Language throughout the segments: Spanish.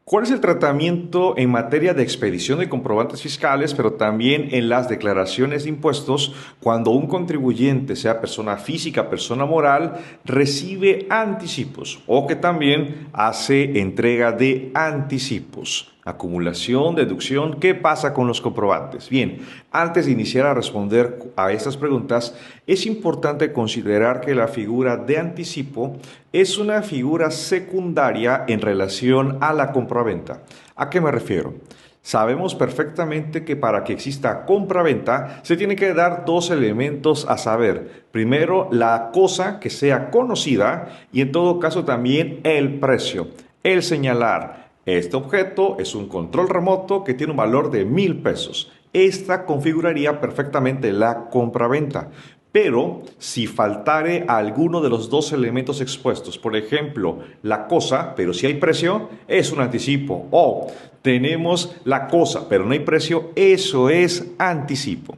¿Cuál es el tratamiento en materia de expedición de comprobantes fiscales, pero también en las declaraciones de impuestos cuando un contribuyente, sea persona física, persona moral, recibe anticipos o que también hace entrega de anticipos? Acumulación, deducción, ¿qué pasa con los comprobantes? Bien, antes de iniciar a responder a estas preguntas, es importante considerar que la figura de anticipo es una figura secundaria en relación a la compraventa. ¿A qué me refiero? Sabemos perfectamente que para que exista compraventa se tienen que dar dos elementos a saber. Primero, la cosa que sea conocida y en todo caso también el precio. El señalar, este objeto es un control remoto que tiene un valor de 1,000 pesos. Esta configuraría perfectamente la compraventa. Pero si faltare alguno de los dos elementos expuestos, por ejemplo, la cosa, pero si hay precio, es un anticipo. O tenemos la cosa, pero no hay precio, eso es anticipo.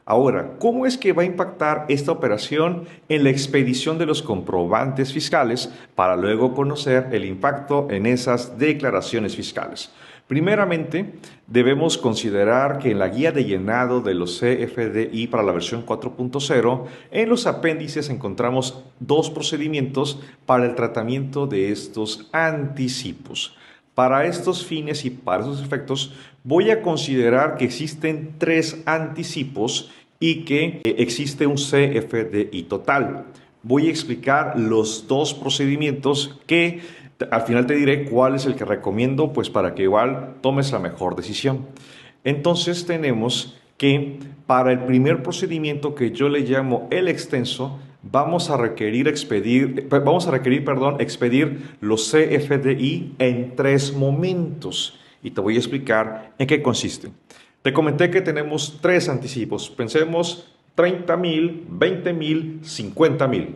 Ahora, ¿cómo es que va a impactar esta operación en la expedición de los comprobantes fiscales para luego conocer el impacto en esas declaraciones fiscales? Primeramente, debemos considerar que en la guía de llenado de los CFDI para la versión 4.0, en los apéndices encontramos dos procedimientos para el tratamiento de estos anticipos. Para estos fines y para esos efectos, voy a considerar que existen tres anticipos y que existe un CFDI total. Voy a explicar los dos procedimientos que al final te diré cuál es el que recomiendo, pues para que igual tomes la mejor decisión. Entonces tenemos que para el primer procedimiento que yo le llamo el extenso, expedir los CFDI en tres momentos. Y te voy a explicar en qué consiste. Te comenté que tenemos tres anticipos. Pensemos 30,000, 20,000, 50,000.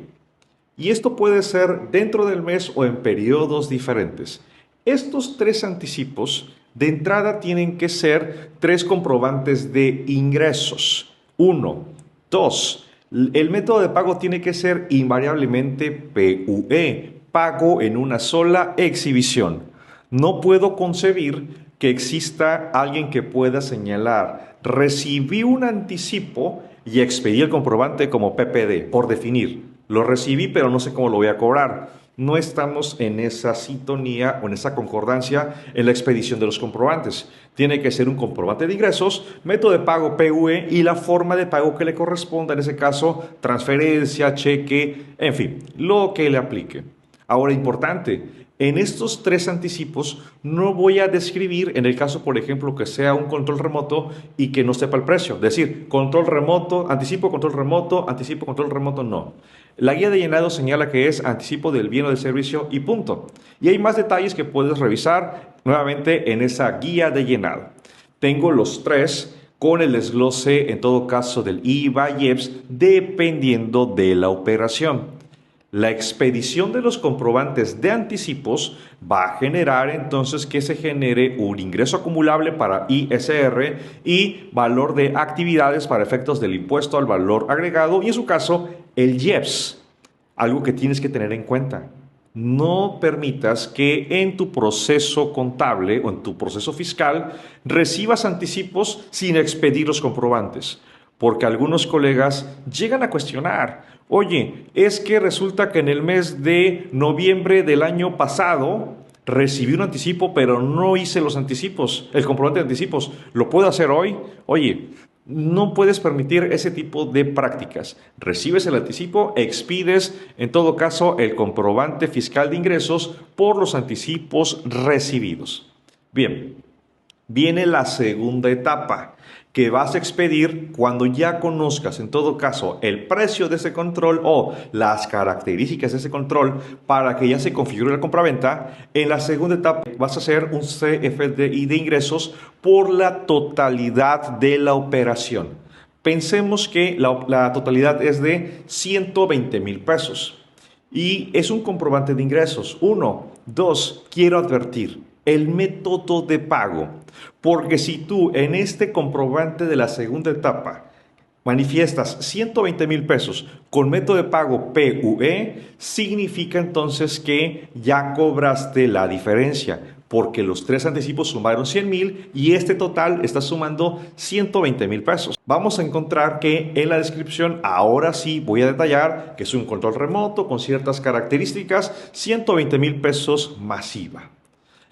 Y esto puede ser dentro del mes o en periodos diferentes. Estos tres anticipos de entrada tienen que ser tres comprobantes de ingresos. Uno, dos, el método de pago tiene que ser invariablemente PUE, pago en una sola exhibición. No puedo concebir que exista alguien que pueda señalar, recibí un anticipo y expedí el comprobante como PPD, por definir. Lo recibí, pero no sé cómo lo voy a cobrar. No estamos en esa sintonía o en esa concordancia en la expedición de los comprobantes. Tiene que ser un comprobante de ingresos, método de pago PUE y la forma de pago que le corresponda, en ese caso, transferencia, cheque, en fin, lo que le aplique. Ahora, importante, en estos tres anticipos no voy a describir, en el caso, por ejemplo, que sea un control remoto y que no sepa el precio. Es decir, control remoto, anticipo, control remoto, no. La guía de llenado señala que es anticipo del bien o del servicio y punto. Y hay más detalles que puedes revisar nuevamente en esa guía de llenado. Tengo los tres con el desglose, en todo caso, del IVA y EPS, dependiendo de la operación. La expedición de los comprobantes de anticipos va a generar entonces que se genere un ingreso acumulable para ISR y valor de actividades para efectos del impuesto al valor agregado y en su caso el IEPS. Algo que tienes que tener en cuenta. No permitas que en tu proceso contable o en tu proceso fiscal recibas anticipos sin expedir los comprobantes, porque algunos colegas llegan a cuestionar, oye, es que resulta que en el mes de noviembre del año pasado recibí un anticipo, pero no hice los anticipos, el comprobante de anticipos, ¿lo puedo hacer hoy? Oye, no puedes permitir ese tipo de prácticas. Recibes el anticipo, expides, en todo caso, el comprobante fiscal de ingresos por los anticipos recibidos. Bien, viene la segunda etapa que vas a expedir cuando ya conozcas, en todo caso, el precio de ese control o las características de ese control para que ya se configure la compraventa. En la segunda etapa vas a hacer un CFDI de ingresos por la totalidad de la operación. Pensemos que la totalidad es de 120,000 pesos y es un comprobante de ingresos. Uno, dos, quiero advertir el método de pago, porque si tú en este comprobante de la segunda etapa manifiestas 120,000 pesos con método de pago PUE, significa entonces que ya cobraste la diferencia. porque los tres anticipos sumaron 100,000 y este total está sumando 120,000 pesos. Vamos a encontrar que en la descripción, ahora sí voy a detallar que es un control remoto con ciertas características, 120,000 pesos masiva.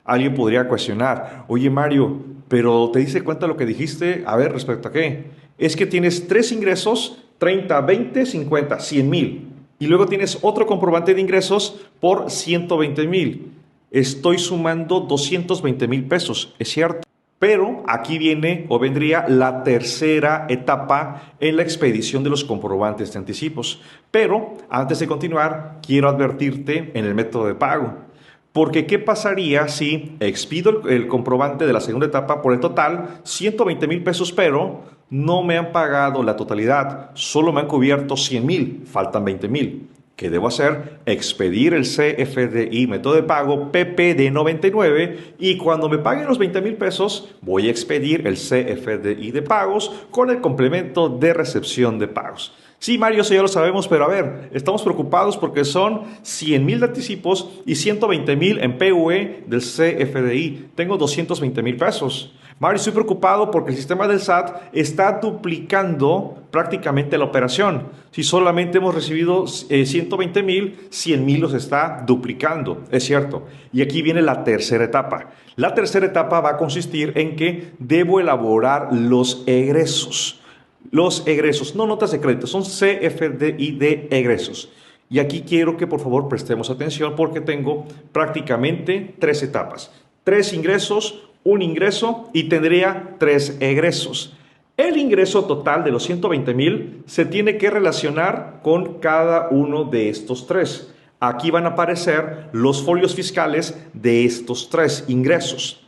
Alguien podría cuestionar, oye Mario, pero ¿te diste cuenta lo que dijiste? A ver, ¿respecto a qué? Es que tienes tres ingresos, 30, 20, 50, 100,000. Y luego tienes otro comprobante de ingresos por 120,000. Estoy sumando 220,000 pesos, es cierto. Pero aquí viene o vendría la tercera etapa en la expedición de los comprobantes de anticipos. Pero antes de continuar, quiero advertirte en el método de pago. Porque ¿qué pasaría si expido el comprobante de la segunda etapa por el total, 120,000 pesos, pero no me han pagado la totalidad, solo me han cubierto 100,000, faltan 20,000? ¿Qué debo hacer? Expedir el CFDI, método de pago PPD 99, y cuando me paguen los 20,000 pesos, voy a expedir el CFDI de pagos con el complemento de recepción de pagos. Sí, Mario, eso ya lo sabemos, pero a ver, estamos preocupados porque son 100,000 de anticipos y 120,000 en PUE del CFDI. Tengo 220,000 pesos. Mario, estoy preocupado porque el sistema del SAT está duplicando prácticamente la operación. Si solamente hemos recibido 120,000, 100,000 los está duplicando. Es cierto. Y aquí viene la tercera etapa. La tercera etapa va a consistir en que debo elaborar los egresos. Los egresos, no notas de crédito, son CFDI de egresos. Y aquí quiero que por favor prestemos atención porque tengo prácticamente tres etapas. Tres ingresos, un ingreso y tendría tres egresos. El ingreso total de los 120,000 se tiene que relacionar con cada uno de estos tres. Aquí van a aparecer los folios fiscales de estos tres ingresos.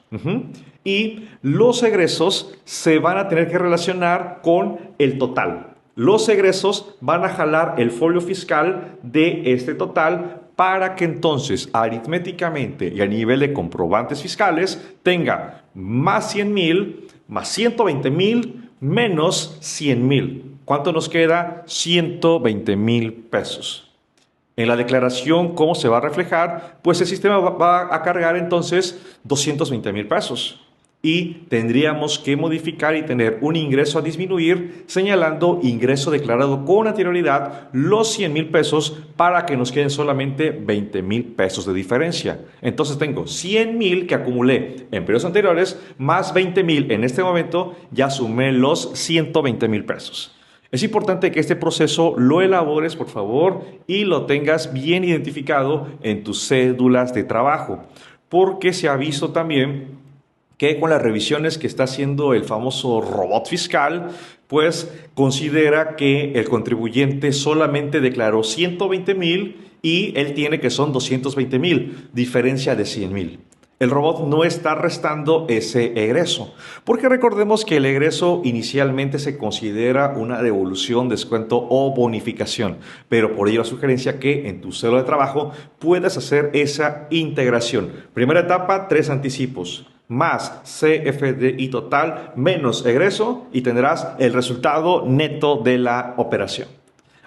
Y los egresos se van a tener que relacionar con el total. Los egresos van a jalar el folio fiscal de este total para que entonces aritméticamente y a nivel de comprobantes fiscales tenga más 100,000, más 120,000, menos 100,000. ¿Cuánto nos queda? 120,000 pesos. En la declaración, ¿cómo se va a reflejar? Pues el sistema va a cargar entonces 220,000 pesos. Y tendríamos que modificar y tener un ingreso a disminuir señalando ingreso declarado con anterioridad los 100,000 pesos para que nos queden solamente 20,000 pesos de diferencia. Entonces tengo 100,000 que acumulé en periodos anteriores más 20,000 en este momento, ya sumé los 120,000 pesos. Es importante que este proceso lo elabores, por favor, y lo tengas bien identificado en tus cédulas de trabajo, porque se ha visto también que con las revisiones que está haciendo el famoso robot fiscal, pues considera que el contribuyente solamente declaró 120,000 y él tiene que son 220,000, diferencia de 100,000. El robot no está restando ese egreso, porque recordemos que el egreso inicialmente se considera una devolución, descuento o bonificación, pero por ello la sugerencia que en tu cédula de trabajo puedas hacer esa integración. Primera etapa, tres anticipos, más CFDI total, menos egreso y tendrás el resultado neto de la operación.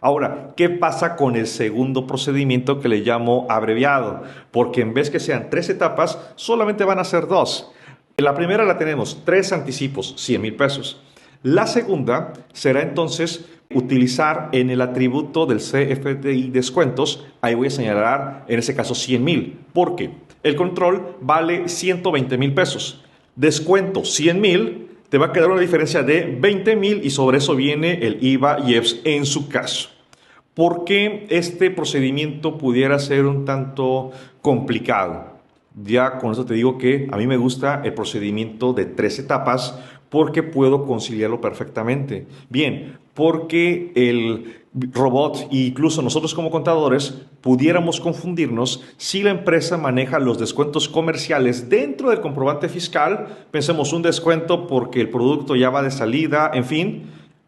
Ahora, ¿qué pasa con el segundo procedimiento que le llamo abreviado? Porque en vez que sean tres etapas, solamente van a ser dos. En la primera la tenemos tres anticipos, 100,000 pesos. La segunda será entonces utilizar en el atributo del CFDI descuentos, ahí voy a señalar en ese caso 100,000. ¿Por qué? El control vale 120,000 pesos. Descuento 100,000. Te va a quedar una diferencia de 20,000 y sobre eso viene el IVA y EPS en su caso. ¿Por qué este procedimiento pudiera ser un tanto complicado? Ya con eso te digo que a mí me gusta el procedimiento de tres etapas porque puedo conciliarlo perfectamente. Bien, porque el robot e incluso nosotros como contadores pudiéramos confundirnos si la empresa maneja los descuentos comerciales dentro del comprobante fiscal. Pensemos un descuento porque el producto ya va de salida, en fin,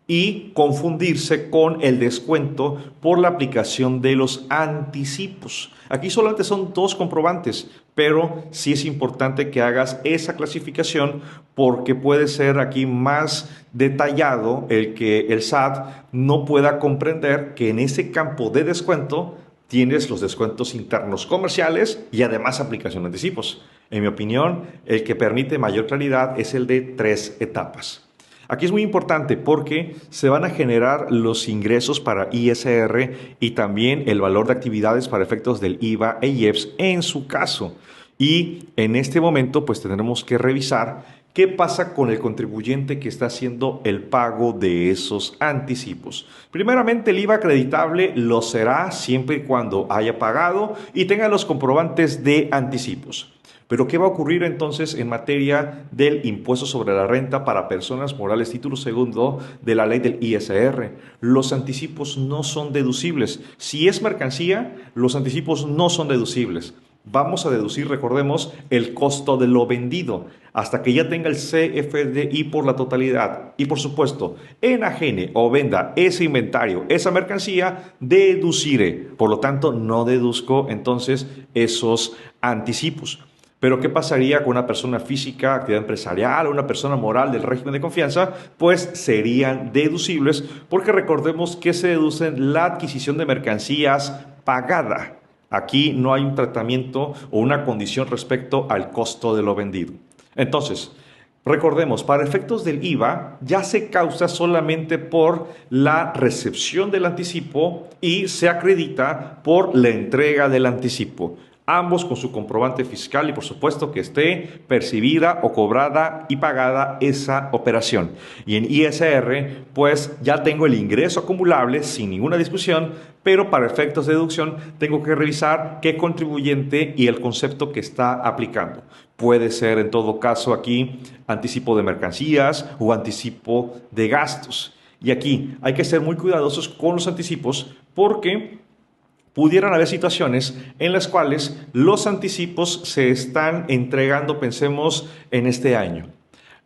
y confundirse con el descuento por la aplicación de los anticipos. Aquí solamente son dos comprobantes, pero sí es importante que hagas esa clasificación porque puede ser aquí más detallado el que el SAT no pueda comprender que en ese campo de descuento tienes los descuentos internos comerciales y además aplicación de anticipos. En mi opinión, el que permite mayor claridad es el de 3 etapas. Aquí es muy importante porque se van a generar los ingresos para ISR y también el valor de actividades para efectos del IVA e IEPS en su caso. Y en este momento pues tendremos que revisar qué pasa con el contribuyente que está haciendo el pago de esos anticipos. Primeramente, el IVA acreditable lo será siempre y cuando haya pagado y tenga los comprobantes de anticipos. Pero ¿qué va a ocurrir entonces en materia del impuesto sobre la renta para personas morales, título segundo de la ley del ISR? Los anticipos no son deducibles. Si es mercancía, los anticipos no son deducibles. Vamos a deducir, recordemos, el costo de lo vendido hasta que ya tenga el CFDI por la totalidad. Y por supuesto, enajene o venda ese inventario, esa mercancía, deduciré. Por lo tanto, no deduzco entonces esos anticipos. Pero ¿qué pasaría con una persona física, actividad empresarial o una persona moral del régimen de confianza? Pues serían deducibles porque recordemos que se deducen la adquisición de mercancías pagada. Aquí no hay un tratamiento o una condición respecto al costo de lo vendido. Entonces, recordemos, para efectos del IVA ya se causa solamente por la recepción del anticipo y se acredita por la entrega del anticipo. Ambos con su comprobante fiscal y por supuesto que esté percibida o cobrada y pagada esa operación. Y en ISR pues ya tengo el ingreso acumulable sin ninguna discusión, pero para efectos de deducción tengo que revisar qué contribuyente y el concepto que está aplicando. Puede ser en todo caso aquí anticipo de mercancías o anticipo de gastos. Y aquí hay que ser muy cuidadosos con los anticipos porque pudieran haber situaciones en las cuales los anticipos se están entregando, pensemos, en este año.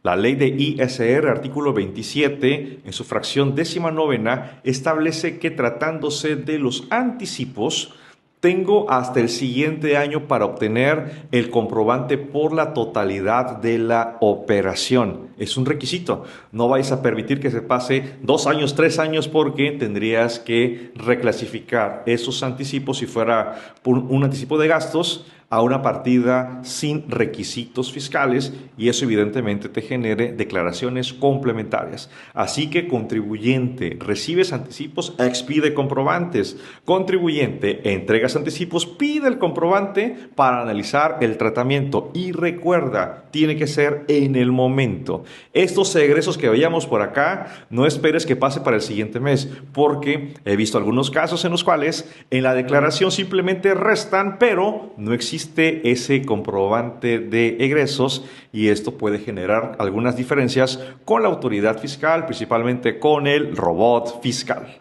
La ley de ISR, artículo 27, en su fracción 19ª, establece que tratándose de los anticipos, tengo hasta el siguiente año para obtener el comprobante por la totalidad de la operación. Es un requisito. No vais a permitir que se pase 2 años, 3 años porque tendrías que reclasificar esos anticipos si fuera un anticipo de gastos a una partida sin requisitos fiscales y eso evidentemente te genere declaraciones complementarias. Así que contribuyente, recibes anticipos, expide comprobantes. Contribuyente, entregas anticipos, pide el comprobante para analizar el tratamiento y recuerda, tiene que ser en el momento. Estos egresos que veíamos por acá, no esperes que pase para el siguiente mes porque he visto algunos casos en los cuales en la declaración simplemente restan, pero no existe ese comprobante de egresos y esto puede generar algunas diferencias con la autoridad fiscal, principalmente con el robot fiscal.